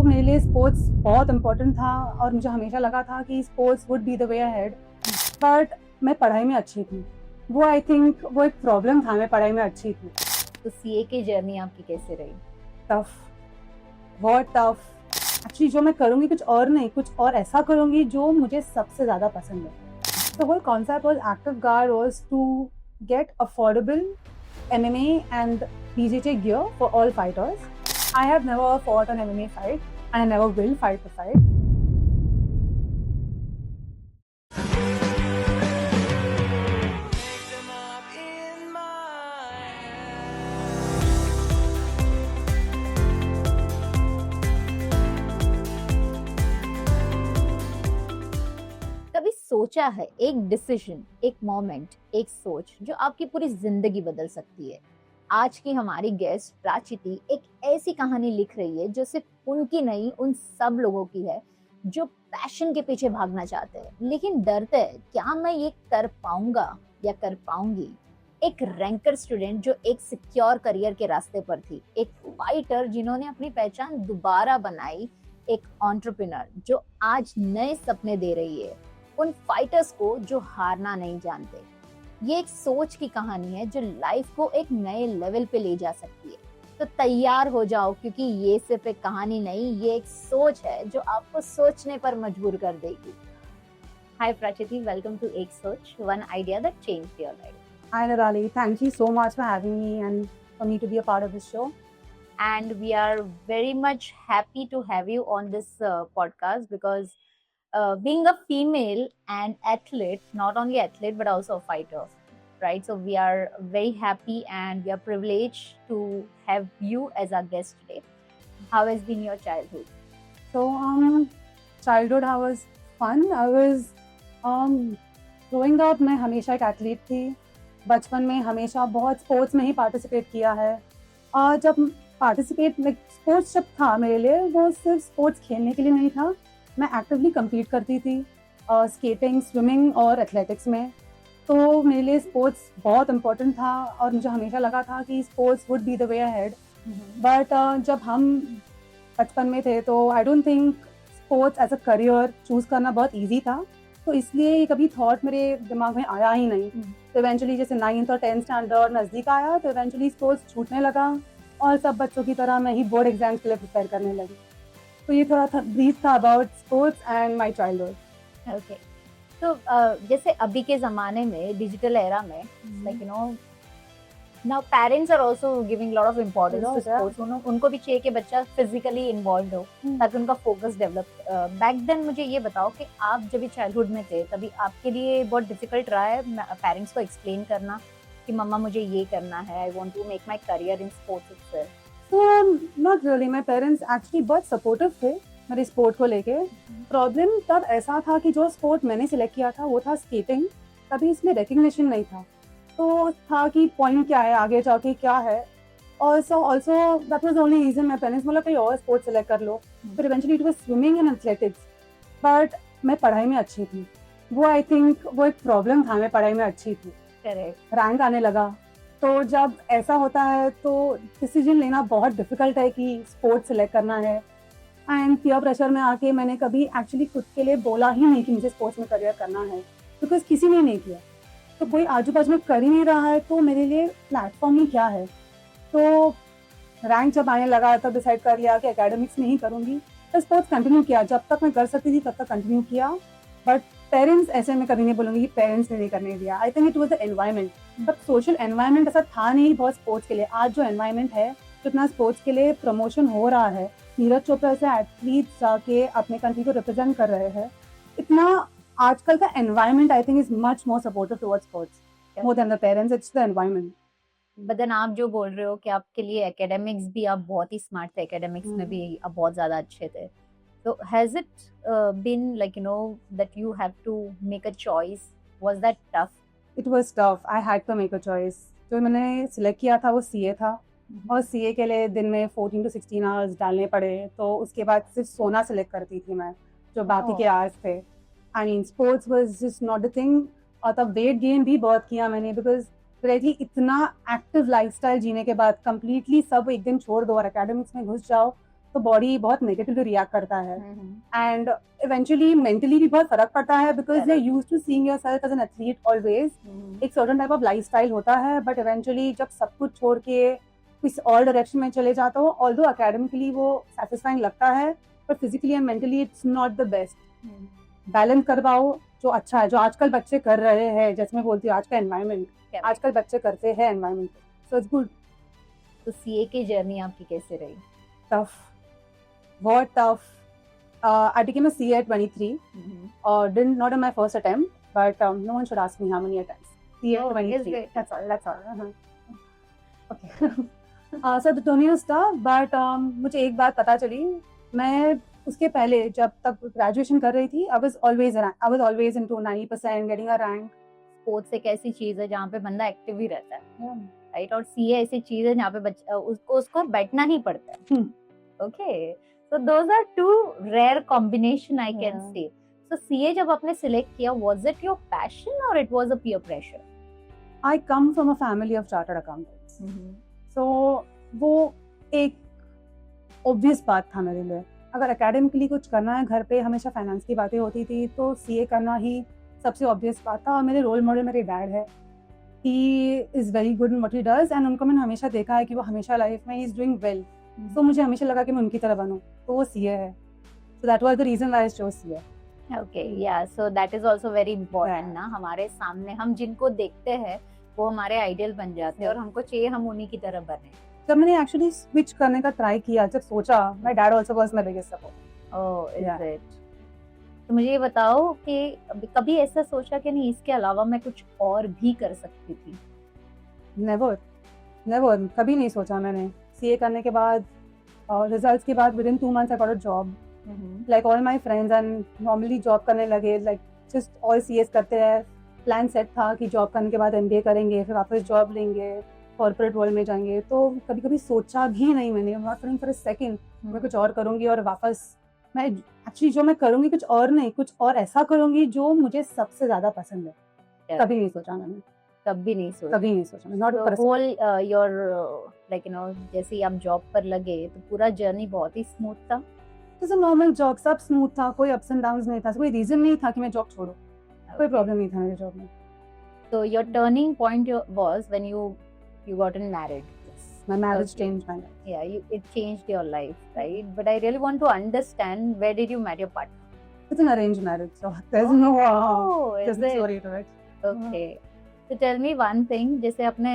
तो मेरे लिए स्पोर्ट्स बहुत इम्पोर्टेंट था और मुझे हमेशा लगा था कि sports would be the way ahead, but मैं पढ़ाई में अच्छी थी। वो आई थिंक वो एक प्रॉब्लम था, मैं पढ़ाई में अच्छी थी। तो सीए की जर्नी आपकी कैसे रही? टफ, बहुत टफ। एक्चुअली जो मैं करूँगी कुछ और नहीं, कुछ और ऐसा करूँगी जो मुझे सबसे ज़्यादा पसंद है। The whole concept was Active Guard was to get affordable MMA and BJJ gear for all fighters. I have never fought an MMA fight and I never will fight the fight. कभी सोचा है एक decision, एक moment, एक सोच जो आपकी पूरी जिंदगी बदल सकती है? आज की हमारी गेस्ट प्राचिति एक ऐसी कहानी लिख रही है जो सिर्फ उनकी नहीं, उन सब लोगों की है जो पैशन के पीछे भागना चाहते हैं लेकिन डरते हैं क्या मैं ये कर पाऊंगा या कर पाऊंगी। एक रैंकर स्टूडेंट जो एक सिक्योर करियर के रास्ते पर थी, एक फाइटर जिन्होंने अपनी पहचान दोबारा बनाई, एक एंटरप्रेन्योर जो आज नए सपने दे रही है उन फाइटर्स को जो हारना नहीं जानते। ये एक सोच की कहानी है जो लाइफ को एक नए लेवल पे ले जा सकती है। तो तैयार हो जाओ क्योंकि ये सिर्फ एक कहानी नहीं, ये एक सोच है जो आपको सोचने पर मजबूर कर देगी। हाय प्राचिति, वेलकम टू एक सोच, one idea that changed your life. Hi Nirali, thank you so much for having me and for me to be a part of this show. And we are very much happy to have you on this podcast because being a female and athlete, not only athlete but also a fighter, right? So we are very happy and we are privileged to have you as our guest today. How has been your childhood? So childhood I was fun. I was growing up मैं हमेशा एक athlete थी। बचपन में हमेशा बहुत sports में ही participate किया है। और जब पार्टिसिपेट स्पोर्ट्स जब था मेरे लिए, वो सिर्फ स्पोर्ट्स खेलने के लिए नहीं था, मैं एक्टिवली कम्पीट करती थी स्केटिंग, स्विमिंग और एथलेटिक्स में। तो मेरे लिए स्पोर्ट्स बहुत इम्पोर्टेंट था और मुझे हमेशा लगा था कि sports would be the way ahead, but जब हम बचपन में थे तो I don't think sports as a career choose करना बहुत ईजी था। तो इसलिए ये कभी थॉट मेरे दिमाग में आया ही नहीं। तो इवेंचुअली जैसे 9th और 10th स्टैंडर्ड नज़दीक आया तो इवेंचुअली स्पोर्ट्स छूटने लगा और सब बच्चों की तरह मैं ही बोर्ड एग्जाम्स के लिए प्रिपेयर करने लगी। तो ये थोड़ा था ब्रीफ था about sports and my childhood. Okay, तो जैसे अभी के ज़माने में, डिजिटल एरा में, like you know, now parents are also giving lot of importance to sports. उनको भी चाहिए कि बच्चा फिजिकली इन्वॉल्व हो ताकि उनका फोकस डेवलप। बैक देन मुझे ये बताओ कि आप जब चाइल्डहुड में थे तभी आपके लिए बहुत डिफिकल्ट रहा है पेरेंट्स को एक्सप्लेन करना कि मम्मा मुझे ये करना है, I want to make my career in sports itself? So not really, my parents actually बहुत सपोर्टिव थे मेरे स्पोर्ट को लेके। प्रॉब्लम तब ऐसा था कि जो स्पोर्ट मैंने सिलेक्ट किया था वो था स्केटिंग। तभी इसमें रिकग्निशन नहीं था, तो था कि पॉइंट क्या है, आगे जाके क्या है। और so also that was only reason my parents बोला कोई और स्पोर्ट सेलेक्ट कर लो। फिर eventually it was swimming and athletics, but मैं पढ़ाई में अच्छी थी। वो आई थिंक वो एक प्रॉब्लम था, मैं पढ़ाई में अच्छी थी, करेक्ट, रैंक आने लगा। तो जब ऐसा होता है तो डिसीजन लेना बहुत डिफिकल्ट है कि स्पोर्ट्स सेलेक्ट करना है। एंड पीयर प्रेशर में आके मैंने कभी एक्चुअली खुद के लिए बोला ही नहीं कि मुझे स्पोर्ट्स में करियर करना है, बिकॉज किसी ने नहीं किया। तो कोई आजू बाजू में कर ही नहीं रहा है तो मेरे लिए प्लेटफॉर्म ही क्या है। तो रैंक जब आने लगा तब डिसाइड कर लिया कि एकेडमिक्स में ही करूँगी। तो स्पोर्ट्स कंटिन्यू किया, जब तक मैं कर सकती थी तब तक कंटिन्यू किया। बट पेरेंट्स ऐसे मैं कभी नहीं बोलूँगी कि पेरेंट्स ने नहीं करने दिया। I think it was the environment, but social environment ऐसा था नहीं बहुत स्पोर्ट्स के लिए। आज जो एनवायरनमेंट है, जितना स्पोर्ट्स के लिए प्रमोशन हो रहा है, नीरज चोपड़ा से एथलीट्स जाके अपने कंट्री को रिप्रेजेंट कर रहे हैं, इतना आजकल का environment I think is much more supportive towards sports more than the parents, it's the environment. But then आप जो बोल रहे हो कि आपके लिए एकेडमिक्स भी, आप बहुत ही स्मार्ट थे, एकेडमिक्स में भी आप बहुत ज़्यादा अच्छे थे। So has it been like, you know, that you have to make a choice? Was that tough? It was tough. I had to make a choice. जो मैंने सिलेक्ट किया था वो सीए था और सीए के लिए दिन में 14 to 16 आवर्स डालने पड़े। तो उसके बाद सिर्फ सोना सिलेक्ट करती थी मैं, जो बाकी के आवर्स थे। I mean sports was just not the thing. और तब वेट गेन भी बहुत किया मैंने, बिकॉज डायरेक्टली इतना एक्टिव लाइफस्टाइल जीने के बाद कंप्लीटली सब एक दिन छोड़ दो और एकेडमिक्स में घुस जाओ तो बॉडी बहुत नेगेटिवली रिएक्ट करता है एंड इवेंचुअली मेंटली भी बहुत फर्क पड़ता है because they used to seeing yourself as an athlete always. एक सर्टेन टाइप ऑफ लाइफस्टाइल होता है बट इवेंचुअली जब सब कुछ छोड़ के किसी और डायरेक्शन में चले जाता हो, ऑल्दो एकेडमिकली वो सेटिस्फाइंग लगता है but physically and mentally it's not the best. Balance कर पाओ जो अच्छा है, जो आजकल बच्चे कर रहे हैं, जैसे मैं बोलती हूँ आज का एनवायरनमेंट, आजकल बच्चे करते हैं एनवायरनमेंट, सो इट्स गुड। तो सीए की जर्नी आपकी कैसे रही? टफ, बहुत tough. I became a CA at 23. Didn't not in my first attempt, but no one should ask me how many attempts. CA at 23. That's all. That's all. Okay. So the journey was tough, but मुझे एक बात पता चली, मैं उसके पहले जब तक ग्रेजुएशन कर रही थी, I was always into 90%, getting a rank. Sports एक ऐसी चीज है जहाँ पे बंदा एक्टिव ही रहता है, राइट? और सीए ऐसी चीज है जहाँ पे उसको बैठना ही पड़ता है। Okay, so those are two rare combination I can say. So CA जब आपने select किया, was it your passion or it was a peer pressure? I come from a family of chartered accountants. So वो एक obvious बात था मेरे लिए। अगर academically कुछ करना है, घर पे हमेशा फाइनेंस की बातें होती थी, तो CA करना ही सबसे obvious बात था। और मेरे रोल मॉडल मेरे डैड है, he is very good in what he does and उनको मैंने हमेशा देखा है कि वो हमेशा लाइफ में he is doing well. तो मुझे हमेशा लगा कि मैं उनकी तरह बनूं, तो वो सीए है। So that was the reason why I chose CA. Okay, yeah, so that is also very important ना, हमारे सामने हम जिनको देखते हैं वो हमारे आइडियल बन जाते हैं और हमको चाहिए हम उन्हीं की तरह बने। जब मैंने एक्चुअली स्विच करने का ट्राई किया, जब सोचा, my dad also was my biggest support. Oh, is it? तो मुझे ये बताओ कि कभी ऐसा सोचा कि नहीं इसके अलावा मैं कुछ और भी कर सकती थी? Never, कभी नहीं सोचा मैंने। CA करने के बाद और रिजल्ट्स के बाद within 2 months I got a job. Like all my friends and normally job करने लगे, like just all CAs करते हैं। प्लान सेट था कि जॉब करने के बाद MBA करेंगे, फिर वापस जॉब लेंगे, कॉर्पोरेट वर्ल्ड में जाएंगे। तो कभी कभी सोचा भी नहीं मैंने, नॉट फॉर अ सेकंड मैं कुछ और करूंगी और वापस मैं एक्चुअली जो मैं करूंगी कुछ और नहीं, कुछ और ऐसा करूंगी जो मुझे सबसे ज्यादा पसंद है। कभी नहीं सोचा मैंने, कभी नहीं सोचा। Not whole your like you know, जैसे ही आप जॉब पर लगे तो पूरा जर्नी बहुत ही स्मूथ था? जैसे नॉर्मल जॉब, सब स्मूथ था, कोई अप्स एंड डाउन्स नहीं था, कोई रीजन नहीं था कि मैं जॉब छोड़ूं, कोई प्रॉब्लम नहीं था मेरे जॉब में। So your turning point was when you got married. My marriage changed my life. Yeah, it changed your life, right? But I really want to understand, where did you meet your partner? It's an arranged marriage, so there's no story to it. Okay. So tell me one thing, जैसे अपने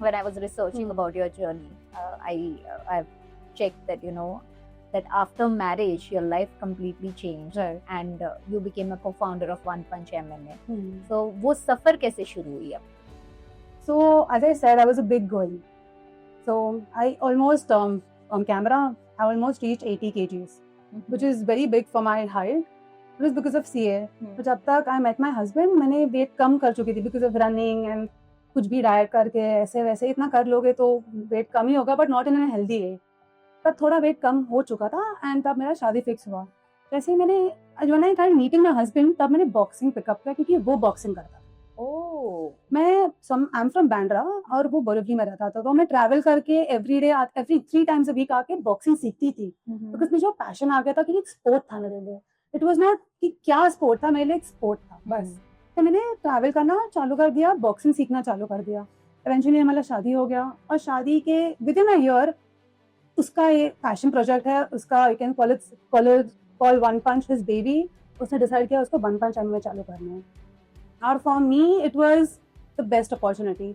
when I was researching about your journey, I've checked that that after marriage your life completely changed, Right. and you became a co-founder of One Punch MMA. So वो सफर कैसे शुरू हुई अब? So as I said, I was a big girl. So I almost on camera I almost reached 80 kgs, which is very big for my height. It was because of CA. तो जब तक I met my husband, मैंने wait कम कर चुकी थी because of running and कुछ भी diet करके ऐसे वैसे इतना कर लोगे तो वेट कम ही होगा, but not in an healthy way. तब थोड़ा वेट कम हो चुका था एंड तब मेरा शादी फिक्स हुआ। जैसे ही मैंने when I started meeting my husband, तब मैंने बॉक्सिंग पिकअप किया क्योंकि वो बॉक्सिंग करता था। मैं आई एम फ्रॉम बैंड्रा और वो बोरीवली में रहता था, तो मैं ट्रैवल करके एवरी 3 times a week आके बॉक्सिंग सीखती थी बिकॉज मुझे पैशन आ गया था कि एक स्पोर्ट था मेरे लिए। इट वाज नॉट कि क्या स्पोर्ट था, मेरे लिए एक स्पोर्ट था बस। तो मैंने ट्रैवल करना चालू कर दिया, बॉक्सिंग सीखना चालू कर दिया। इवेंचुअली हमारा शादी हो गया और शादी के विद इन अ ईयर उसका एक पैशन प्रोजेक्ट है, उसका you can call One Punch his baby. उसने डिसाइड किया उसको वन पंच में चालू करना है और for me it was the best opportunity.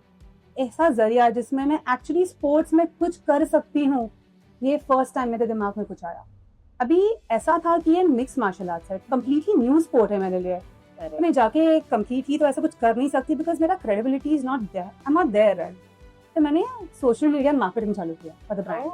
ऐसा जरिया जिसमें मैं एक्चुअली स्पोर्ट्स में कुछ कर सकती हूँ, ये फर्स्ट टाइम मेरे दिमाग में कुछ आया। अभी ऐसा था कि ये मिक्स मार्शल आर्ट्स है, कम्प्लीटली न्यू स्पोर्ट है मेरे लिए। मैं जाके कम्प्लीटली तो ऐसा कुछ कर नहीं सकती बिकॉज मेरा credibility is not there, I am not there. तो मैंने सोशल मीडिया मार्केटिंग चालू किया for the brand,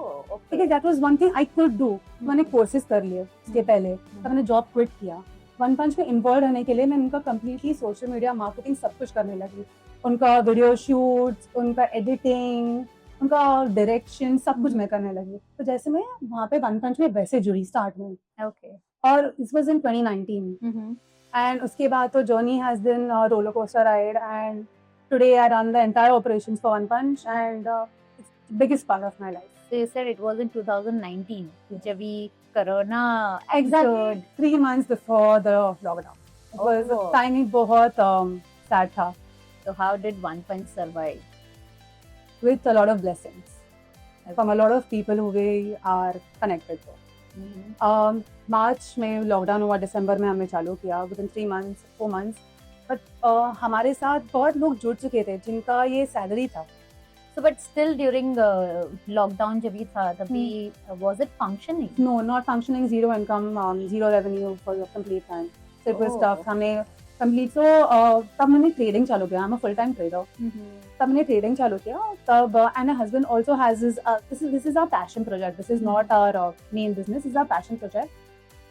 because that was one thing I could do. मैंने कोर्सेज कर लिए उसके पहले, तब मैंने जॉब क्विट किया। वन पंच में इन्वॉल्व रहने के लिए मैं उनका कम्प्लीटली सोशल मीडिया मार्केटिंग सब कुछ करने लगी। उनका वीडियो शूट्स, उनका एडिटिंग, उनका डायरेक्शन सब कुछ मैं करने लगी। तो जैसे मैं वहाँ पे वन पंच में वैसे जुड़ी स्टार्ट में। Okay. और दिस वाज इन 2019 एंड उसके बाद तो journey has been roller coaster ride and today I run the entire operations for One Punch and it's biggest part of my life. So you said it was in 2019 जब ये corona Exactly episode. 3 months before the lockdown. It was Oh. timing बहुत sad था, So how did One Punch survive? with a lot of blessings from a lot of people who we are connected to. मार्च में lockdown हुआ, दिसंबर में हमने चालू किया, with in 3 months 4 months. But हमारे साथ बहुत लोग जुड़ चुके थे जिनका ये सैलरी था. So but still during lockdown जब ये था तभी was it functioning? No, not functioning, zero income, zero revenue for the complete time. So it was Oh. tough. हमने complete so तब मैंने trading चालू किया. I'm a full time trader. तब मैंने trading चालू किया. तब and my husband also has his this is our passion project. This is not our main business. This is our passion project.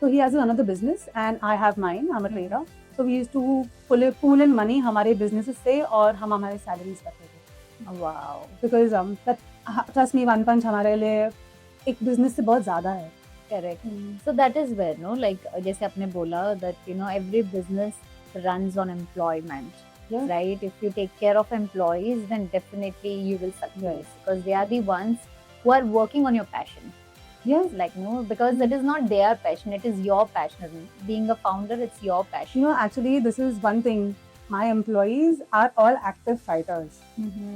So he has another business and I have mine. I'm a trader. So we used to pool in money हमारे businesses से और हम हमारे salaries करते थे. Wow. Because trust me, One Punch हमारे लिए एक business से बहुत ज़्यादा है. Correct. So that is where, no, like जैसे आपने बोला that you know every business runs on employment, Yeah. right? If you take care of employees, then definitely you will succeed Yes. because they are the ones who are working on your passion. Yes. Like no, because it is not their passion, it is your passion. Being a founder, it's your passion. You know, actually, this is one thing. My employees are all active fighters.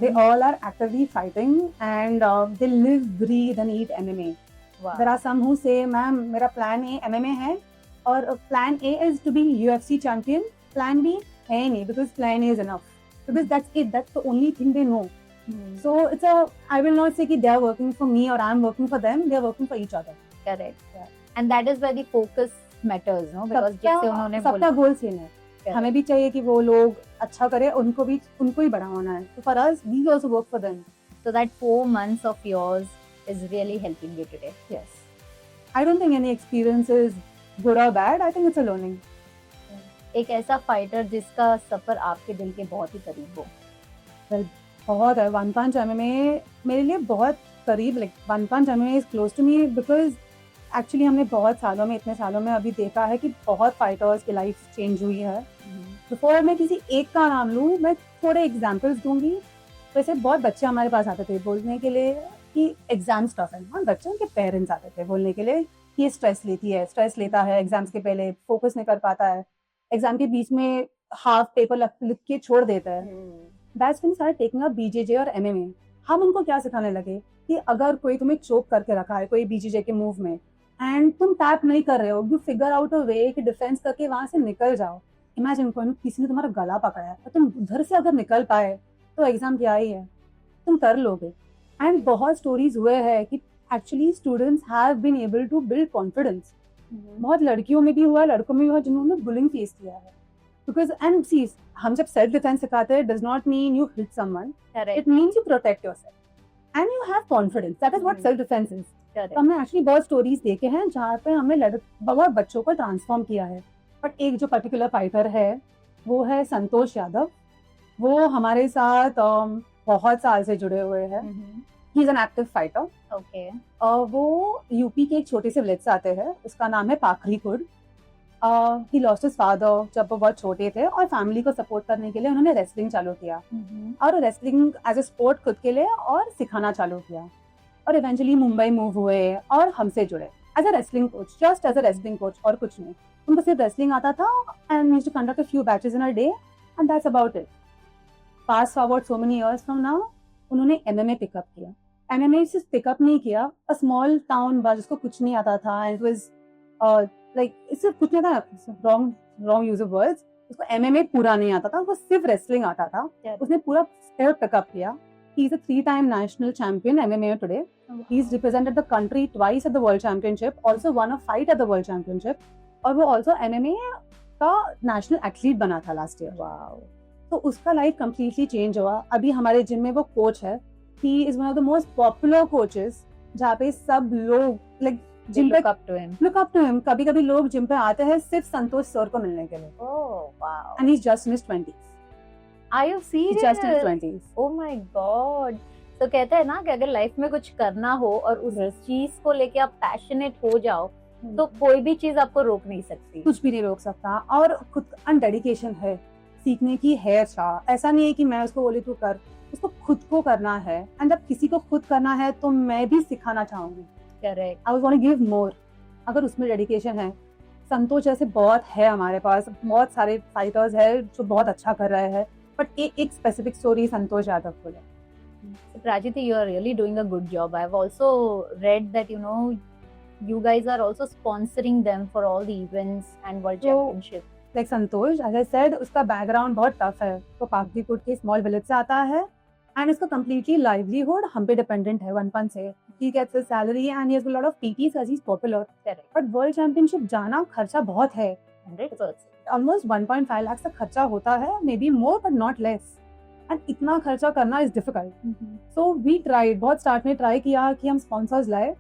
They all are actively fighting and they live, breathe and eat MMA. Wow. There are some who say, ma'am, मेरा plan A MMA है और plan A is to be UFC champion. Plan B है नहीं because plan A is enough. Because that's it. That's the only thing they know. So it's I will not say कि they are working for me or I am working for them. They are working for each other. Correct. Yeah. And that is where the focus matters, no? Because जैसे उन्होंने सबका बोला. गोल same है. Correct. हमें भी चाहिए कि वो लोग अच्छा करें, उनको ही बड़ा होना है. So for us, we also work for them. So that 4 months of yours is really helping you today. Yes. I don't think any experience is good or bad. I think it's a learning. एक ऐसा fighter जिसका सफर आपके दिल के बहुत ही करीब हो. बहुत है. One Punch MMA मेरे लिए बहुत करीब. Like One Punch MMA is close to me because actually हमने बहुत सालों में, इतने सालों में अभी देखा है कि बहुत फाइटर्स की लाइफ चेंज हुई है. बिफोर मैं किसी एक का नाम लूँ, मैं थोड़े एग्जाम्पल्स दूंगी. वैसे बहुत बच्चे हमारे पास आते थे बोलने के लिए कि एग्जाम स्टफ है. हाँ, बच्चों के पेरेंट्स आते थे बोलने के लिए कि ये स्ट्रेस लेता है, एग्जाम्स के पहले फोकस नहीं कर पाता है, एग्जाम के बीच में हाफ पेपर लिख के छोड़ देता है. That's when we started taking up BJJ और MMA. हम उनको क्या सिखाने लगे कि अगर कोई तुम्हें चोक करके रखा है कोई BJJ के मूव में एंड तुम टैप नहीं कर रहे हो, यू फिगर आउट अ वे कि डिफेंस करके वहां से निकल जाओ. इमेजिन किसी ने तुम्हारा गला पकड़ा है और तुम उधर से अगर निकल पाए तो एग्जाम क्या ही है, तुम कर लोगे. एंड बहुत स्टोरीज हुए हैं कि actually students have been able to build confidence. बहुत लड़कियों में भी हुआ, लड़कों में भी हुआ जिन्होंने बुलिंग फेस किया है. Because and see, हम जब सेल्फ डिफेंस सिखाते हैं, does not mean you hit someone. Correct. It means you protect yourself and you have confidence. That is what self defense is. Correct. तो हमने एक्चुअली बहुत stories देखे हैं जहाँ पे हमने बहुत बच्चों को ट्रांसफॉर्म किया है. बट एक जो पर्टिकुलर फाइटर है वो है संतोष यादव. वो हमारे साथ बहुत साल से जुड़े हुए हैं. He is an active fighter. Okay. वो यूपी के एक छोटे से विलेज से आते हैं. उसका नाम है Pakhri Khurd. He lost his father जब वो बहुत छोटे थे और फैमिली को सपोर्ट करने के लिए उन्होंने रेसलिंग चालू किया और रेसलिंग एज अ स्पोर्ट खुद के लिए और सिखाना चालू किया और इवेंचुअली मुंबई मूव हुए और हमसे जुड़े as a wrestling coach, just as a wrestling coach और कुछ नहीं. उनको सिर्फ रेसलिंग आता था and used to conduct a few batches in a day and that's about it. Fast forward so many years from now उन्होंने MMA pickup किया. MMA सिर्फ पिकअप नहीं किया, अ स्मॉल टाउन बा जिसको कुछ नहीं आता था एंड इट वाज लाइक इससे कुछ नहीं था. Wrong use of words. उसको एमएमए पूरा नहीं आता था, उसको सिर्फ रेसलिंग आता था. उसने पूरा पिकअप किया. He is a 3-time national champion MMA today. He's represented the country twice at the World Championship, also won a fight at the World Championship, और वो also MMA का national athlete बना था last year. Wow. तो उसका life completely change हुआ. अभी हमारे जिम में वो कोच है. He is one of the most popular coaches, जहाँ पे सब लोग like जिम पे look up to him. कभी-कभी लोग जिम पे आते हैं सिर्फ संतोष सर को मिलने के लिए. Oh wow. And he's just in his 20s. Are you serious? He's just in his 20s. Oh my God. तो कहते हैं ना कि अगर लाइफ में कुछ करना हो और उस चीज को लेके आप पैशनेट हो जाओ तो कोई भी चीज आपको रोक नहीं सकती. कुछ भी नहीं रोक सकता. और खुद डेडिकेशन है, सीखने की है चाह. ऐसा नहीं है कि मैं उसको बोली तू कर. उसको खुद को करना है, एंड जब किसी को खुद करना है तो मैं भी सिखाना चाहूंगी। Correct. I want to give more, अगर उसमें डेडिकेशन है। संतोष जैसे बहुत है हमारे पास, बहुत सारे फाइटर्स है जो बहुत अच्छा कर रहे हैं, बट एक स्पेसिफिक स्टोरी संतोष यादव को है। So, Prajiti, you are really doing a good job. I've also read that you guys are also sponsoring them for all the events and world So, championship. Like Santosh, as I said, उसका background बहुत tough है। तो पाकदीपुर के small village से आता है, and इसका completely livelihood हम पे डिपेंडेंट है वनपन से। ही gets his salary and he has a lot of PTs as he is popular. Correct. But world championship जाना खर्चा बहुत है, 100%. ऑलमोस्ट 1.5 लाख तक खर्चा होता है, maybe more but not less, and इतना खर्चा करना is difficult. So we tried, बहुत स्टार्ट में ट्राई किया कि हम स्पॉन्सर्स लाए।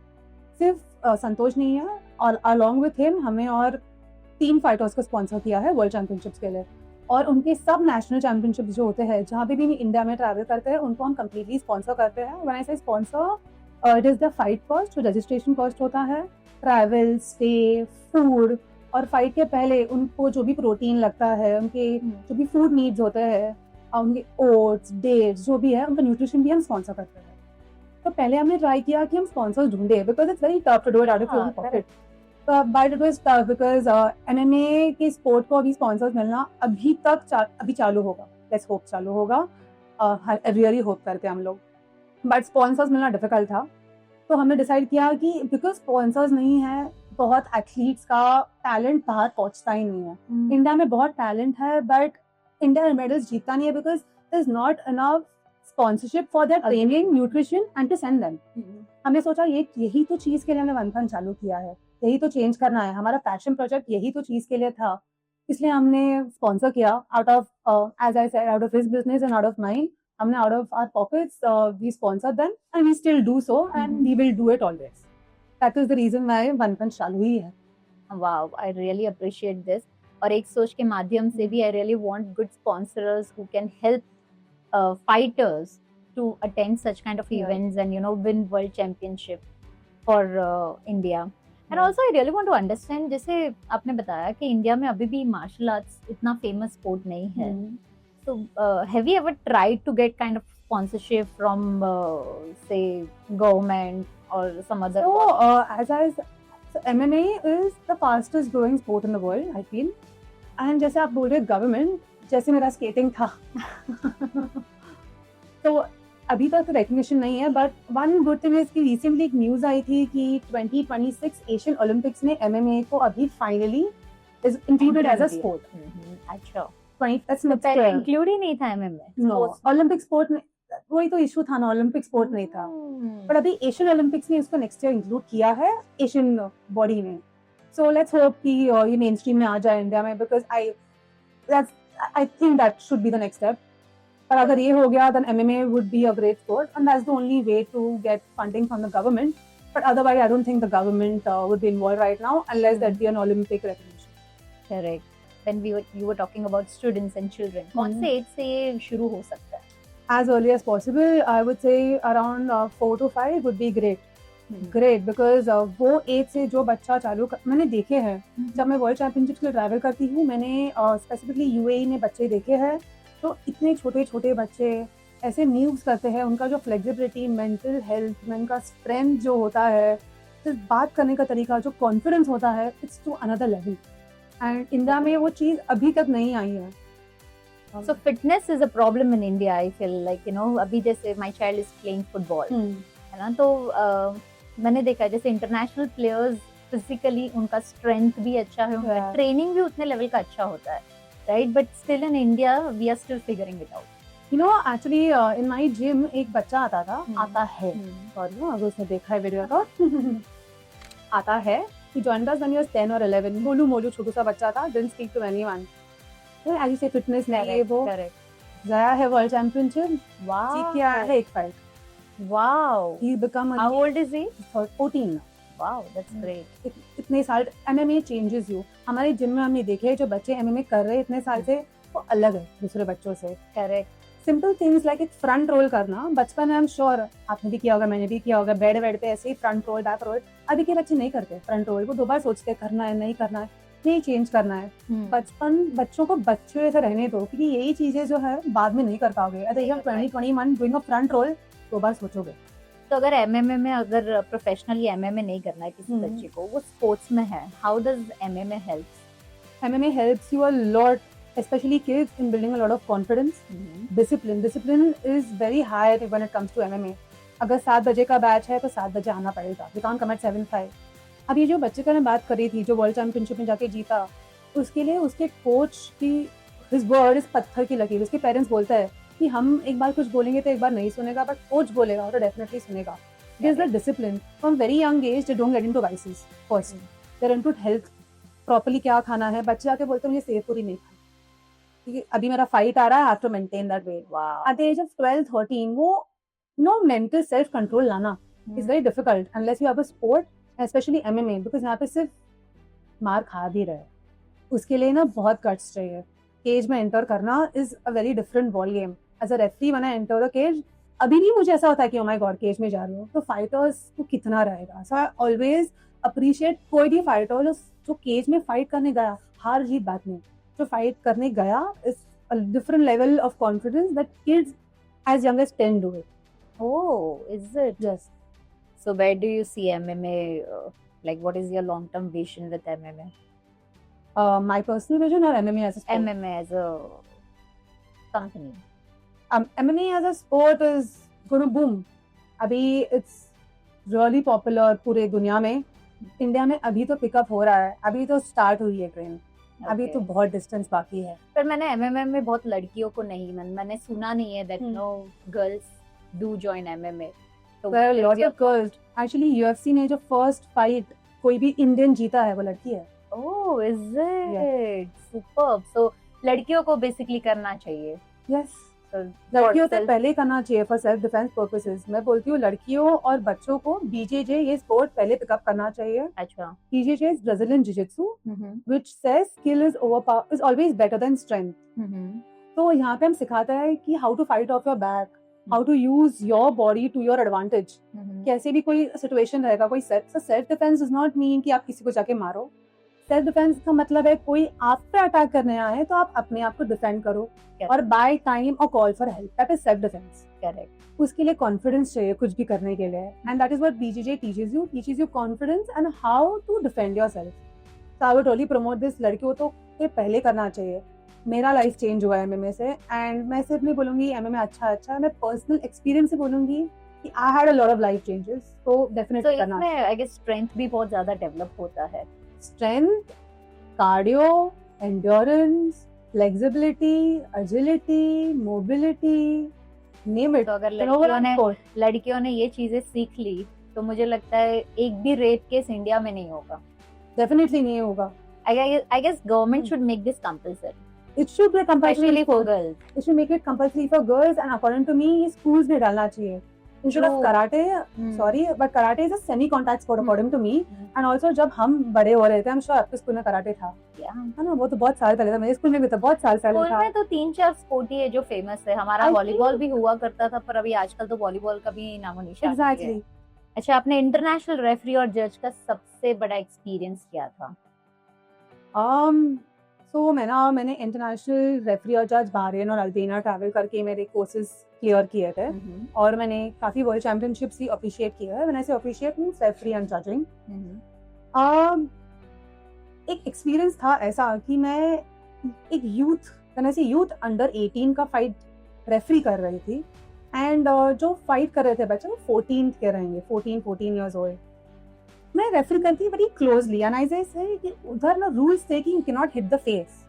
सिर्फ संतोष नहीं है, और अलॉन्ग विथ हिम हमें और 3 फाइटर्स को स्पॉन्सर किया है वर्ल्ड चैंपियनशिप्स के लिए, और उनके सब नेशनल चैंपियनशिप जो होते हैं, जहाँ पे भी इंडिया में ट्रैवल करते हैं, उनको हम कम्प्लीटली स्पॉन्सर करते हैं। व्हेन आई से sponsor, it is the fight cost, जो रजिस्ट्रेशन कॉस्ट होता है, ट्रैवल, स्टे, फूड, और फाइट के पहले उनको जो भी प्रोटीन लगता है, उनके जो भी फूड नीड्स होते हैं, उनके ओट्स, डेट्स, जो भी है, उनका न्यूट्रिशन भी हम स्पॉन्सर करते हैं। तो पहले हमने ट्राई किया कि हम स्पॉन्सर्स ढूंढे, because it's very tough to do it out of your own pocket. But it was tough because MMA के स्पोर्ट को अभी स्पॉन्सर्स मिलना अभी चालू होगा। लेट्स होप चालू होगा, रियली होप करते हैं हम लोग, बट स्पॉन्सर्स मिलना डिफिकल्ट था। तो हमने डिसाइड किया कि बिकॉज स्पॉन्सर्स नहीं है, बहुत एथलीट्स का टैलेंट बाहर पहुंचता ही नहीं है। इंडिया में बहुत टैलेंट है, बट इंडिया मेडल्स जीतता नहीं है because there is not enough sponsorship for their training, nutrition and to send them. हमने सोचा यही तो चीज के लिए हमने वनफन चालू किया है, यही तो चेंज करना है, हमारा पैशन प्रोजेक्ट यही तो चीज के लिए था, इसलिए हमने स्पॉन्सर किया out of, as I said, out of his business and out of mine. हमने out of our pockets we sponsor them, and we still do so, and we will do it always. That is the reason why one punch चालू हुई है। Wow, I really appreciate this. और एक सोच के माध्यम से भी I really want good sponsors who can help fighters to attend such kind of events and win world championship for India. And also I really want to understand, जैसे आपने बताया कि इंडिया में अभी भी मार्शल आर्ट्स इतना famous sport नहीं है, so have you ever tried to get kind of sponsorship from say government or some other? So MMA is the fastest growing sport in the world, I feel. And जैसे आप बोल रहे government, जैसे मेरा skating था तो अभी तक रिकग्निशन नहीं है, but one good thing is कि रिसेंटली एक न्यूज आई थी कि 2026 एशियन ओलंपिक्स में एमएमए को अभी finally is included as a sport. अच्छा, पहले इंक्लूड ही नहीं था एमएमए। ओलंपिक स्पोर्ट में वही तो इशू था ना, ओलंपिक स्पोर्ट नहीं था, पर अभी एशियन ओलंपिक्स ने उसको नेक्स्ट ईयर इंक्लूड किया है एशियन बॉडी में। सो लेट्स होप कि ये मेन स्ट्रीम में आ जाए इंडिया में, because I think that should be the next step. पर अगर ये हो गया, then MMA would be a great sport, and that's the only way to get funding from the government. But otherwise, I don't think the government would be involved right now unless there be an Olympic recognition. Correct. Then you were talking about students and children. कौन से as से ये शुरू हो सकता है? As early as possible, I would say around 4 to 5 would be great. Great, because वो as से जो बच्चा मैंने देखे हैं, जब मैं वर्ल्ड चैंपियनशिप के लिए ट्रैवल करती हूँ, मैंने स्पेसिफिकली यूएई में बच्चे देखे हैं, तो इतने छोटे छोटे बच्चे ऐसे मूव्स करते हैं, उनका जो फ्लेक्सिबिलिटी, मेंटल हेल्थ में उनका स्ट्रेंथ जो होता है, सिर्फ बात करने का तरीका, जो कॉन्फिडेंस होता है, it's to another level, and India में वो चीज़ अभी तक नहीं आई है। So fitness is a problem in India, I feel like, अभी जैसे my child is playing football, है ना, तो मैंने देखा है जैसे इंटरनेशनल प्लेयर्स फिजिकली उनका स्ट्रेंथ भी अच्छा है, उनका ट्रेनिंग भी उतने लेवल का अच्छा होता है, right? But still in India we are still figuring it out. Actually in my gym एक बच्चा आता है, सॉरी अगर उसने देखा है वीडियो तो आता है, he joined us when he was 10 or 11, Molu छोटू सा बच्चा था, didn't speak to anyone, तो as you say फिटनेस नहीं, वो गया है वर्ल्ड चैंपियनशिप, जीत के आया है एक fight. Wow. He become How old is he? 14 now. Wow, that's great. इतने साल MMA changes you. हमारे जिम में हमने देखे जो बच्चे MMA कर रहे हैं इतने साल से, वो अलग है दूसरे बच्चों से। Correct. सिंपल थिंग्स लाइक एक फ्रंट रोल करना, बचपन में आई एम श्योर आपने भी किया होगा, मैंने भी किया होगा, बेड पे ऐसे ही फ्रंट रोल बैक रोल, अभी के बच्चे नहीं करते फ्रंट रोल, वो 2 बार सोचते करना है नहीं करना है। नहीं चेंज करना है। बचपन बच्चों को बच्चों से रहने दो, क्योंकि यही चीजें जो है बाद में नहीं कर पाओगे। अगर जब 2021 डूइंग अ फ्रंट रोल दो बार सोचोगे। तो अगर एमएमए में अगर प्रोफेशनली एमएमए नहीं करना है किसी बच्चे को, वो स्पोर्ट्स में है, how does MMA helps? MMA helps you a lot, especially kids, in building a lot of confidence. Discipline is very high when it comes to MMA. अगर 7 बजे का बैच है तो 7 बजे आना पड़ेगा। We can't come at 7:05. अब ये जो बच्चे का मैं बात कर रही थी जो वर्ल्ड चैंपियनशिप में जाके जीता, उसके लिए उसके कोच की his word is पत्थर की लकीर। उसके पेरेंट्स बोलते हैं कि हम एक बार कुछ बोलेंगे तो एक बार नहीं सुनेगा, बट कोच बोलेगा तो डेफिनेटली सुनेगा। It is the discipline. From very young age they don't get into vices first. They're into health. Properly क्या खाना है। बच्चे आके बोलते हैं मुझे सेव पूरी नहीं खानी, क्योंकि अभी मेरा फाइट आ रहा है, I have to maintain that weight. At the age of 12-13 वो नो मेंटल सेल्फ कंट्रोल लाना is very difficult unless you have a sport, specially MMA, because यहाँ पे सिर्फ मार खा भी रहे। उसके लिए ना बहुत गट्स चाहिए। केज में एंटर करना is a very different ball game. As a referee when I enter the cage, अभी भी मुझे ऐसा होता है कि ओ माय गॉड केज में जा रही हूँ, तो फाइटर्स को कितना रहेगा। सो आई ऑलवेज अप्रिशिएट कोई भी फाइटर जो केज में फाइट करने गया, हार जीत बात नहीं, जो फाइट करने गया is a different level of confidence that kids as young as 10 do it. Oh, is it? Yes. So where do you see MMA? Like, what is your long-term vision with MMA? My personal vision or MMA as a sport? MMA as a company. MMA as a sport is going to boom. अभी it's really popular पूरे दुनिया में। India में अभी तो pickup हो रहा है, अभी तो स्टार्ट हुई है ट्रेन। अभी तो बहुत डिस्टेंस बाकी है। पर मैंने एमएमए में बहुत लड़कियों को नहीं, मैंने सुना नहीं है that no girls do join MMA. तो well lot of girls actually UFC ने जो फर्स्ट फाइट कोई भी इंडियन जीता है वो लड़की है। Oh is it? सुपर्ब। सो लड़कियों को बेसिकली करना चाहिए। यस, लड़कियों से पहले करना चाहिए फॉर सेल्फ डिफेंस पर्पसेस। मैं बोलती हूँ लड़कियों और बच्चों को बीजेजे ये स्पोर्ट पहले पिकअप करना चाहिए। अच्छा। BJJ is Brazilian jujitsu which says skill is overpower is always better than strength. तो यहाँ पे हम सिखाता है कि how to fight off your back, how to use your body to your advantage. कैसे भी कोई सिचुएशन रहेगा, कोई self defence does not mean कि आप किसी को जाके मारो। सेल्फ डिफेंस का मतलब है कोई आप पे अटैक करने आए हैं तो आप अपने आप को डिफेंड करो और बाय टाइम और call for help, that is self defence. Correct. उसके लिए कॉन्फिडेंस चाहिए कुछ भी करने के लिए, and that is what BJJ teaches you confidence and how to defend yourself. So I would really promote this. लड़कियों तो ये पहले करना चाहिए। मेरा लाइफ चेंज हुआ है एमएमए से, एंड मैं सिर्फ नहीं बोलूंगी एमएमए अच्छा, मैं पर्सनल एक्सपीरियंस से बोलूंगी कि I had a lot of life changes. तो डेफिनेटली करना। इसमें आई गेस स्ट्रेंथ भी बहुत ज्यादा डेवलप होता है। Strength, cardio, endurance, flexibility, agility, mobility, name it. तो अगर लड़कियों ने ये चीजें सीख ली तो मुझे लगता है एक भी रेप केस इंडिया में नहीं होगा। डेफिनेटली नहीं होगा। I guess government should make this compulsory. It should be compulsory Especially for girls. It should make it compulsory for girls, and according to me, ये schools में डालना चाहिए. Instead of karate, sorry, but karate is a semi-contact sport according to me. And also जब हम बड़े हो रहे थे, I'm sure आपके स्कूल में कराटे था। है ना, वो तो बहुत साल पहले था। मेरे स्कूल में भी था, बहुत साल पहले था। स्कूल में तो 3-4 स्पोर्ट ही है जो फेमस है। हमारा वॉलीबॉल भी हुआ करता था, पर अभी आजकल तो वॉलीबॉल का भी नामो निशान नहीं है। Exactly. अच्छा, आपने इंटरनेशनल रेफरी और जज का सबसे बड़ा एक्सपीरियंस क्या था? So मैंने इंटरनेशनल रेफरी और जज बहरीन और अल्बेनिया ट्रैवल करके मेरे कोर्सेज क्लियर किए थे, और मैंने काफी वर्ल्ड चैंपियनशिप्स ही अप्रिशिएट किया है। मैंने से appreciate means referee and judging. एक एक्सपीरियंस था ऐसा कि मैं एक यूथ अंडर 18 का फाइट रेफरी कर रही थी, एंड जो फाइट कर रहे थे बच्चे वो 14 के रहेंगे, 14 इयर्स ओल्ड। मैं रेफर करती very closely, and I say कि उधर ना रूल्स थे कि you can not hit the face.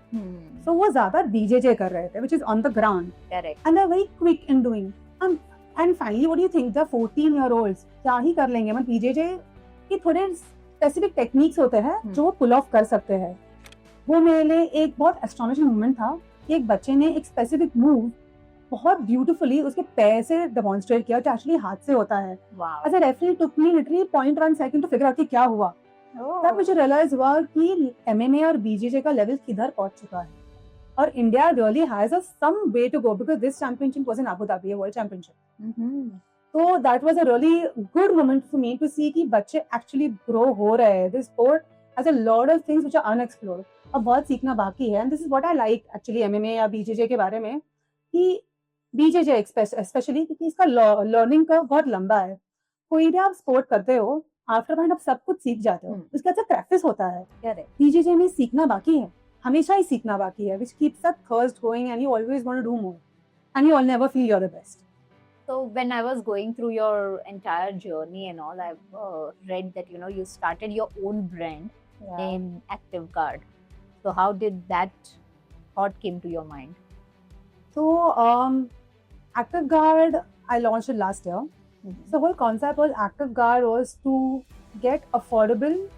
So वो ज्यादा बीजेजे कर रहे थे which is on the ground, correct, and they are very quick in doing. And finally what do you think, the 14 year olds क्या ही कर लेंगे। मतलब बीजेजे के थोड़े स्पेसिफिक टेक्निक्स होते हैं जो वो पुल ऑफ कर सकते हैं। वो मेरे लिए एक बहुत एस्टोनिशिंग मोमेंट था कि एक बच्चे ने एक स्पेसिफिक मूव बहुत ब्यूटीफुली उसके पैर से डेमोन्स्ट्रेट किया, जो एक्चुअली हाथ से होता है। As a referee took me literally 0.1 second to figure out कि क्या हुआ। तब मुझे रियलाइज हुआ कि एमएमए और बीजेजे का लेवल किधर पहुंच चुका है, और India really has some way to go because this championship was in Abu Dhabi, world championship. तो that was a really good moment for me to see कि बच्चे एक्चुअली ग्रो हो रहे हैं। This sport has a lot of things which are unexplored. अब बहुत सीखना बाकी है, and this is what I like actually MMA या BJJ के बारे में, कि BJJ especially क्योंकि इसका learning curve बहुत लंबा है. कोई भी आप sport करते हो, आफ्टर पॉइंट आप सब कुछ सीख जाते हो, उसके बाद प्रैक्टिस होता है. BJJ में सीखना बाकी है, हमेशा ही सीखना बाकी है, which keeps that thirst going and you always want to do more and you all never feel you're the best. So when I was going through your entire journey and all, I've read that you started your own brand in Active Guard. So how did that thought came to your mind? So Active Guard I launched it last year. So the whole concept was Active Guard was to get affordable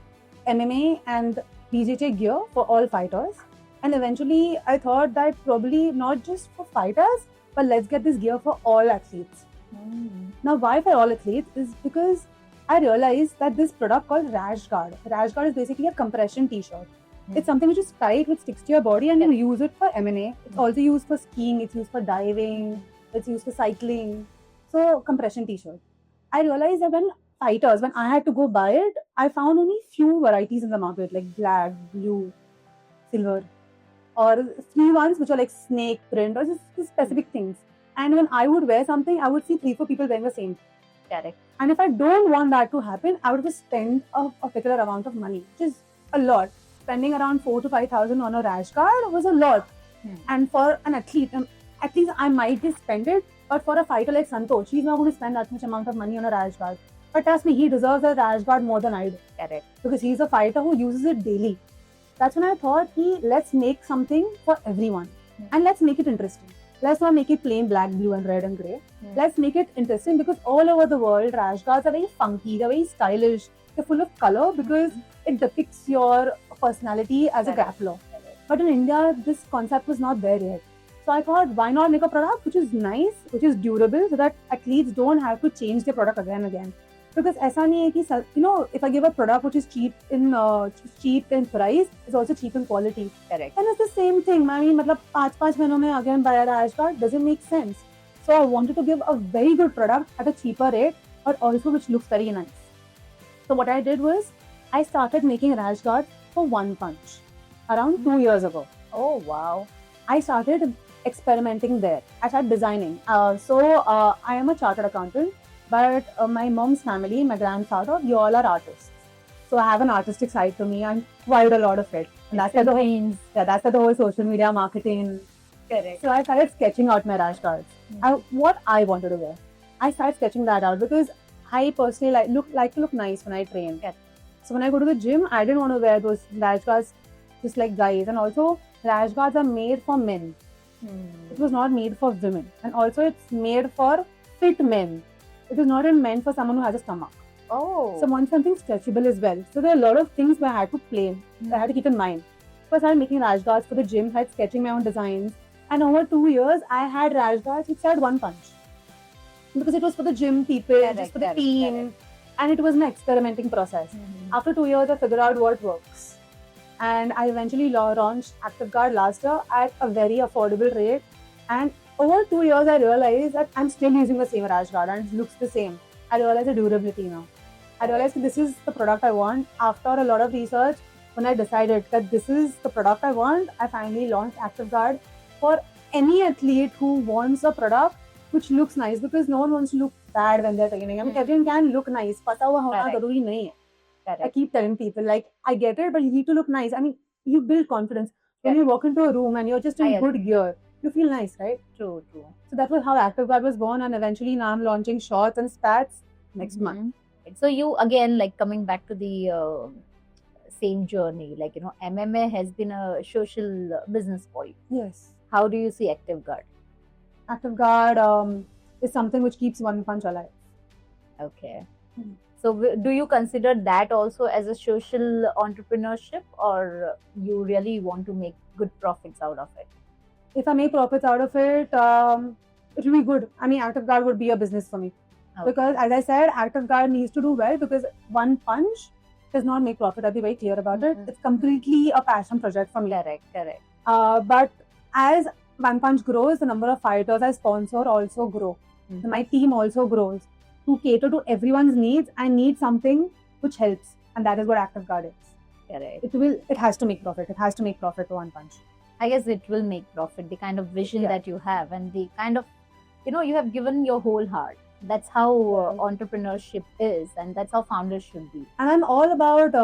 MMA and BJJ gear for all fighters. And eventually I thought that probably not just for fighters, but let's get this gear for all athletes. Now why for all athletes is because I realized that this product called Rash Guard. Rash Guard is basically a compression t-shirt. It's something which is tight, which sticks to your body, and you use it for MMA. It's also used for skiing, it's used for diving, it's used for cycling. So compression t-shirt. I realized that when I had to go buy it, I found only few varieties in the market, like black, blue, silver, or few ones which are like snake print or just specific things. And when I would wear something, I would see 3-4 people wearing the same. Correct. And if I don't want that to happen, I would just spend a particular amount of money, which is a lot. Spending around 4,000 to 5,000 on a rash guard was a lot. And for an athlete, at least I might just spend it. But for a fighter like Santosh, he's not going to spend that much amount of money on a rash guard. But trust me, he deserves a rash guard more than I do. Correct. Because he's a fighter who uses it daily. That's when I thought, let's make something for everyone. And let's make it interesting. Let's not make it plain black, blue and red and grey. Let's make it interesting because all over the world, rash guards are very funky, they're very stylish, they're full of color because it depicts your personality as a grappler. But in India, this concept was not there yet. So I thought, why not make a product which is nice, which is durable, so that athletes don't have to change their product again and again. Because ऐसा नहीं है कि if I give a product which is cheap in price, it's also cheap in quality. Correct. And it's the same thing. I mean, मतलब 5 महीनों में again buy a rash guard doesn't make sense. So I wanted to give a very good product at a cheaper rate, but also which looks very nice. So what I did was, I started making rash guards for One Punch around 2 years ago. Oh wow! I started experimenting there. I started designing. I am a chartered accountant. But my mom's family, my grandfather, you all are artists. So I have an artistic side to me and quite a lot of it. And that's why the whole social media marketing. Correct. So I started sketching out my rash guards. What I wanted to wear. I started sketching that out because I personally like to look nice when I train. Correct. So when I go to the gym, I didn't want to wear those rash guards just like guys. And also, rash guards are made for men. It was not made for women. And also, it's made for fit men. It is not meant for someone who has a stomach. Oh. So I want something stretchable as well. So there are a lot of things that I had to play, that I had to keep in mind. First, I started making rash guards for the gym, I had sketching my own designs. And over 2 years, I had rash guards which had One Punch. Because it was for the gym people, just for the team. And it was an experimenting process. After 2 years, I figured out what works. And I eventually launched Active Guard last year at a very affordable rate. And over 2 years, I realized that I'm still using the same rash guard and it looks the same. I realized the durability now. I realized that this is the product I want. After a lot of research, when I decided that this is the product I want, I finally launched Active Guard for any athlete who wants a product which looks nice, because no one wants to look bad when they're training. I mean, everyone can look nice. फंसा हुआ होना जरूरी नहीं है. I keep telling people, like, I get it, but you need to look nice. I mean, you build confidence. When you walk into a room and you're just in good gear, you feel nice, right? True. So that was how Active Guard was born, and eventually now I'm launching shorts and spats next month. So you again, like, coming back to the same journey, like, MMA has been a social business for you. Yes. How do you see Active Guard? Active Guard is something which keeps One Punch alive. Okay. So do you consider that also as a social entrepreneurship, or you really want to make good profits out of it? If I make profits out of it, it will be good. I mean, Active Guard would be a business for me. Okay. Because as I said, Active Guard needs to do well, because One Punch does not make profit. I'll be very clear about it. It's completely a passion project for me. Correct. But as One Punch grows, the number of fighters I sponsor also grow. My team also grows. To cater to everyone's needs, I need something which helps. And that is what Active Guard is. Correct. It has to make profit. It has to make profit to One Punch. I guess it will make profit. The kind of vision Yeah. that you have, and the kind of, you have given your whole heart. That's how Right. entrepreneurship is, and that's how founders should be. And I'm all about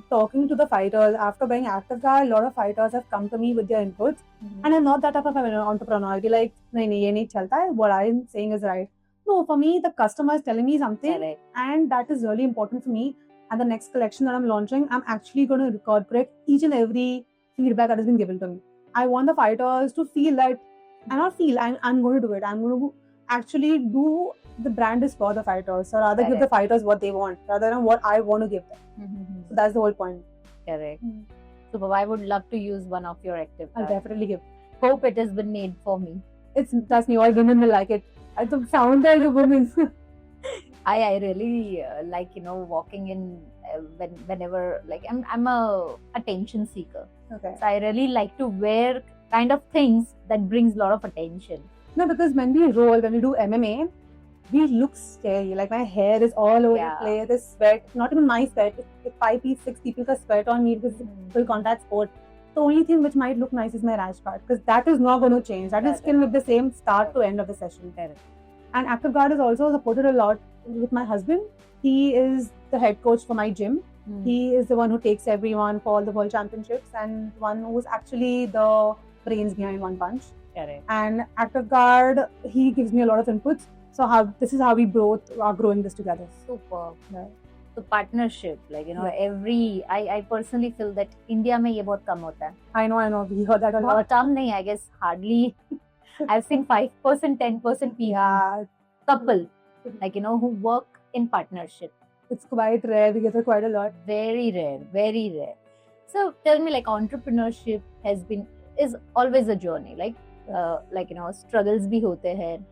talking to the fighters. After buying Active Guard, a lot of fighters have come to me with their inputs. And I'm not that type of an entrepreneur. I'll be like, nahi, nahi, ye nahi chalta hai. What I'm saying is right. No, for me, the customer is telling me something, Correct. and that is really important for me. And the next collection that I'm launching, I'm actually going to incorporate each and every feedback that has been given to me. I want the fighters to feel that, and not feel, I'm going to do it. I'm going to actually do the brand is for the fighters, or rather give the fighters what they want, rather than what I want to give them. So that's the whole point. Correct. So I would love to use one of your Active I'll Guard. definitely give. Hope it has been made for me. Trust me, all women will like it. I don't sound like a woman. I really like walking in whenever, like, I'm a attention seeker. Okay. So I really like to wear kind of things that brings a lot of attention. No, because when we roll, when we do MMA, we look scary. Like my hair is all over Yeah. the place. There's sweat. Not even my sweat. It's 6 people ka sweat on me because it's full contact sport. The only thing which might look nice is my rash guard, because that is not going to change. That is still with the same start to end of the session. And Active Guard is also supported a lot with my husband. He is the head coach for my gym. He is the one who takes everyone for all the world championships, and one who's actually the brains behind One Punch. Correct. And Active Guard, he gives me a lot of inputs. So this is how we both are growing this together. Super. Right. So partnership, like Yeah. I personally feel that India में ये बहुत कम होता है. I know. We heard that a lot. बहुत कम नहीं, I guess hardly. I've seen 5%, 10% people, Yeah, couple, like who work in partnership. it's quite rare. We get it quite a lot. Very rare, very rare. So tell me, like, entrepreneurship is always a journey. Like struggles भी होते हैं,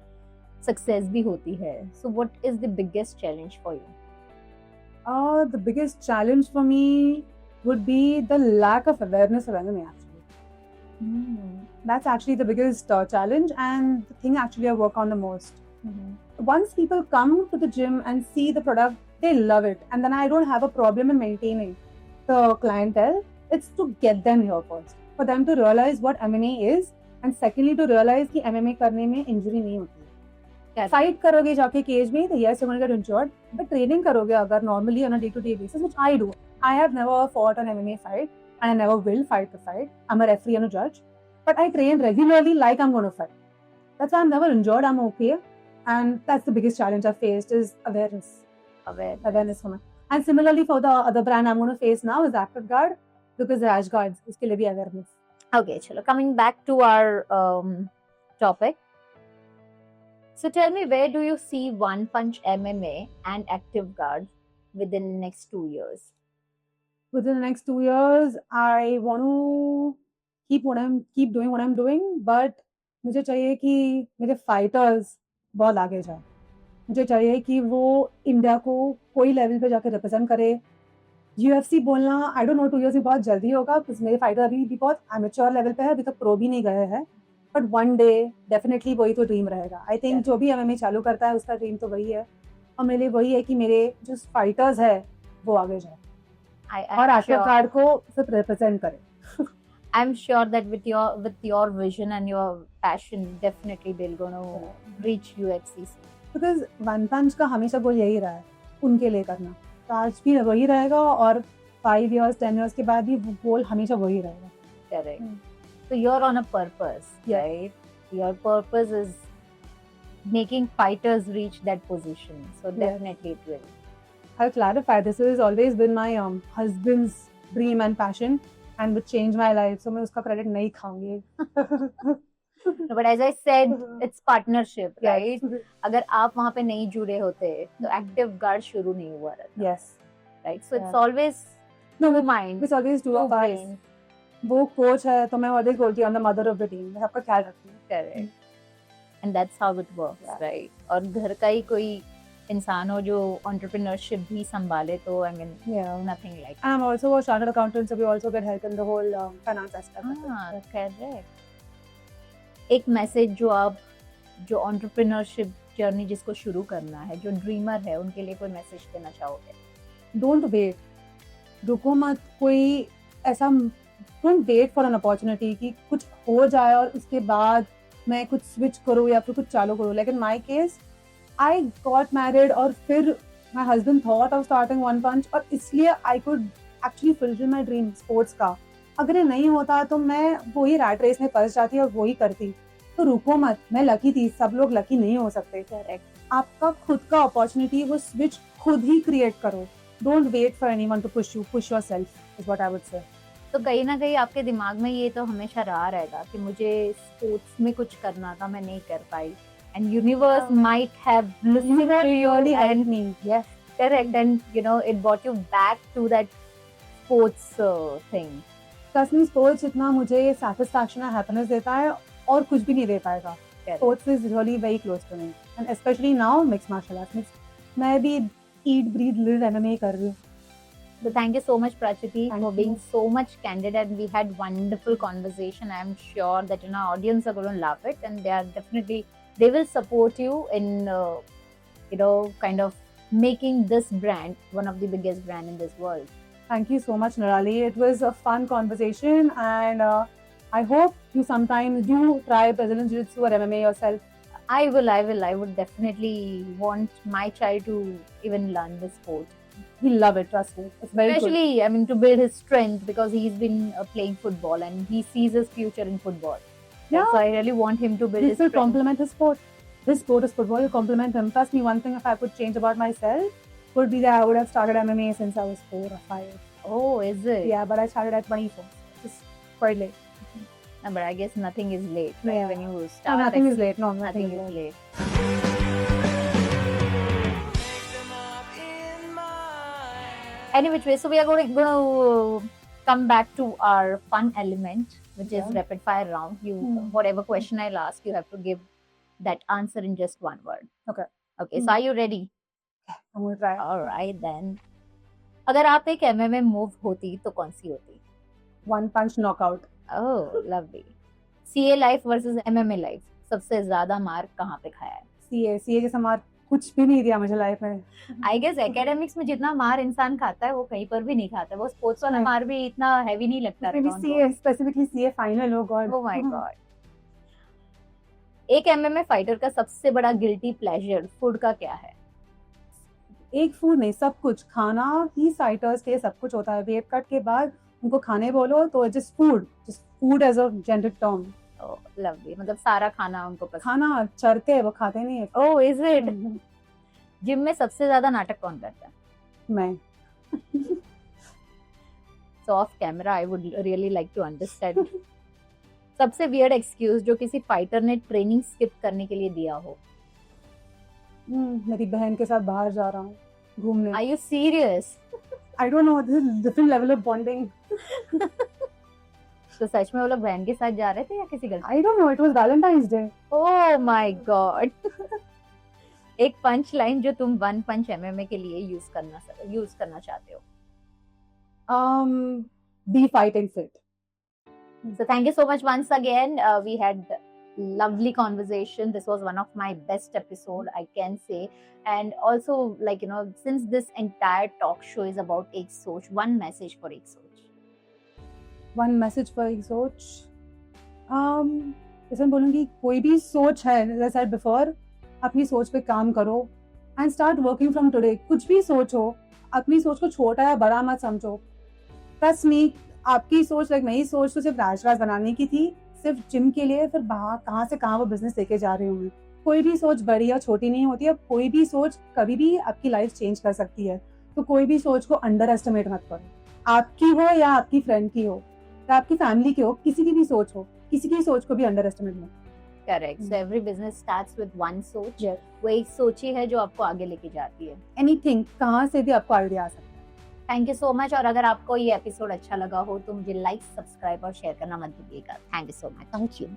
success भी होती है. So what is the biggest challenge for you? The biggest challenge for me would be the lack of awareness of MMA, actually. That's actually the biggest challenge, and the thing actually I work on the most. Once people come to the gym and see the product, they love it. And then I don't have a problem in maintaining the clientele. It's to get them here first. For them to realize what MMA is, and secondly to realize कि MMA करने में injury नहीं होती है. Fight करोगे जाके cage में, तो yes, you're going to get injured. But training करोगे अगर normally on a day-to-day basis, which I do. I have never fought an MMA fight, and I never will fight the fight. I'm a referee and a judge. But I train regularly like I'm going to fight. That's why I'm never injured. I'm okay. And that's the biggest challenge I've faced is awareness. Awareness for me. And similarly for the other brand I'm going to face now is Active Guard, because rash guards, uske liye bhi awareness. Okay, chalo. Coming back to our topic. So tell me, where do you see One Punch MMA and Active Guard within the next 2 years? Within the next 2 years, I want to keep doing what I'm doing, but मुझे चाहिए कि मेरे fighters बहुत आगे जाए. मुझे चाहिए कि वो इंडिया को कोई लेवल पे जाकर रिप्रेजेंट करे. UFC बोलना आई डोंट नो 2 years में बहुत जल्दी होगा, बिकॉज मेरे फाइटर अभी भी बहुत एमेच्योर लेवल पे है, अभी तक प्रो भी नहीं गए हैं. बट वन डे डेफिनेटली वही तो ड्रीम रहेगा. आई थिंक जो भी MMA चालू करता है उसका ड्रीम तो वही है, और मेरे लिए वही है कि मेरे जो फाइटर्स है वो आगे जाए और एक्टिव गार्ड को सिर्फ रिप्रेजेंट करे. I'm sure that with your vision and your passion, definitely they're going to reach UFC. Because one punch का हमेशा गोल यही रहा है, उनके लिए करना. तो आज भी वही रहेगा, और 5 years 10 years के बाद भी गोल हमेशा वही रहेगा. Correct. So you're on a purpose, right? Your purpose is making fighters reach that position. So definitely it will. I'll clarify, this has always been my husband's dream and passion, and would change my life. So मैं उसका credit नहीं खाऊंगी. No, but as I said, it's partnership, right? अगर आप वहाँ पे नहीं जुड़े होते तो Active Guard शुरू नहीं हुआ रहता. Yes. Right. So it's always two minds. It's always two of us. वो कोच है तो मैं always बोलती हूँ I'm the mother of the team. मैं सबका ख्याल रखती हूँ. Correct. And that's how it works, right? और घर का ही कोई इंसान हो जो entrepreneurship भी संभाले तो I mean nothing like. I'm also a chartered accountant, so we also get help in the whole finance aspect. Correct. एक मैसेज जो entrepreneurship जर्नी जिसको शुरू करना है, जो ड्रीमर है, उनके लिए कोई मैसेज देना चाहोगे? Don't wait. रुको मत, कोई ऐसा don't wait for an opportunity कि कुछ हो जाए और उसके बाद मैं कुछ स्विच करूँ या फिर कुछ चालू करूँ। Like in my case I got married और फिर my husband thought of starting one punch, और इसलिए I could actually fulfil my dream sports का। अगर ये नहीं होता तो मैं वही रैट रेस में फंस जाती और वही करती। तो रुको मत, मैं लकी थी, सब लोग लकी नहीं हो सकते। करेक्ट। आपका खुद का अपॉर्चुनिटी, वो स्विच खुद ही क्रिएट करो। Don't wait for anyone to push you, push yourself is what I would say. तो कहीं ना कहीं आपके दिमाग में ये तो हमेशा रहा रहेगा कि मुझे स्पोर्ट्स में कुछ करना था, मैं नहीं कर पाई, and universe might have listened to you really helped and me. yes, correct, and you know it brought you back to that sports thing. कसम स्पोर्ट्स इतना मुझे सैटिस्फैक्शन और हैप्पीनेस देता है और कुछ भी नहीं दे पाएगा। Correct. Sports is really very close to me and specially now mix martial arts. मैं भी ईट ब्रीथ लिव एमएमए कर रही हूँ। So thank you so much, Prachiti, Thank for you. being so much candid, and we had wonderful conversation. I am sure that our audience are going to love it, and they will support you in kind of making this brand one of the biggest brand in this world. Thank you so much, Nirali. It was a fun conversation, and I hope you sometime do try Brazilian Jiu-Jitsu or MMA yourself. I would definitely want my child to even learn this sport. He'll love it, trust me. It's very Especially, I mean, to build his strength, because he's been playing football and he sees his future in football. Yeah. So I really want him to build good. his This will strength. complement his sport. This sport is football. Will complement him. Trust me, one thing if I could change about myself would be that I would have started MMA since I was 4 or 5. Oh, is it? Yeah, but I started at 24. It's quite late. No, but I guess nothing is late, right? Yeah. When you No, start, nothing is late. No, nothing nothing is late. late. Any which way, so we are going to come back to our fun element, which is Yeah. rapid fire round. Whatever question I'll ask, you have to give that answer in just one word. Okay. Okay, so are you ready? I'm going to try. All right then. अगर आप एक MMA move होती तो कौन सी होती? One punch knockout. Oh, lovely. CA life versus MMA life, सबसे ज्यादा मार कहाँ पे खाया है? CA जैसा मार कुछ भी नहीं दिया मुझे लाइफ में। आई गेस एकेडमिक्स में जितना मार इंसान खाता है वो कहीं पर भी नहीं खाता। वो स्पोर्ट्स वाला नहीं। मार भी इतना हैवी नहीं लगता। Maybe CA, specifically CA final. Oh God. Oh my God. एक MMA फाइटर का सबसे बड़ा गिल्टी प्लेजर फूड का क्या है? एक फूड नहीं, सब कुछ खाना ही फाइटर्स के लिए सब कुछ होता है। वेट कट के बाद उनको खाने बोलो तो just food as a gender term. Oh, lovely. मतलब सारा खाना उनको पसंद। खाना चरते हैं, वो खाते नहीं है। Oh, is it? जिम में सबसे ज्यादा नाटक कौन करता है? मैं। So off camera, I would really like to understand. सबसे weird excuse जो किसी फाइटर ने ट्रेनिंग स्किप करने के लिए दिया हो? मेरी बहन के साथ बाहर जा रहा हूँ घूमने। Are you serious? I don't know, this is different level of bonding. तो सच में वो लोग बहन के साथ जा रहे थे या किसी गलती? I don't know, it was Valentine's Day. Oh my God. एक पंच लाइन जो तुम वन पंच MMA के लिए यूज करना चाहते हो? Be fighting fit. So thank you so much once again. We had lovely conversation. This was one of my best episode, I can say. And also, like, since this entire talk show is about Ek Soch, one message for Ek Soch. One message for एक सोच। जैसे बोलूँगी, कोई भी सोच है, as I said before, अपनी सोच पे काम करो and start working from today. कुछ भी सोचो, अपनी सोच को छोटा या बड़ा मत समझो। Trust me, आपकी सोच मेरी सोच तो सिर्फ राज बनाने की थी, सिर्फ जिम के लिए। फिर कहाँ से कहाँ वो बिजनेस लेके जा रही हूँ। कोई भी सोच बड़ी या छोटी नहीं होती है। कोई भी सोच कभी भी आपकी लाइफ चेंज कर सकती है। तो कोई भी सोच को अंडर एस्टिमेट मत करो। आपकी हो या आपकी फ्रेंड की हो या आपकी फैमिली की हो, किसी की भी सोच हो, किसी की सोच को भी अंडर एस्टिमेट मत। Correct. So every business starts with one सोच। Yes. वो एक सोच ही है जो आपको आगे लेके जाती है। एनीथिंग, कहाँ से भी आपको आइडिया आ सकता है। Thank you so much. और अगर आपको ये एपिसोड अच्छा लगा हो तो मुझे लाइक, सब्सक्राइब और शेयर करना मत भूलिएगा। Thank you so much. Thank you.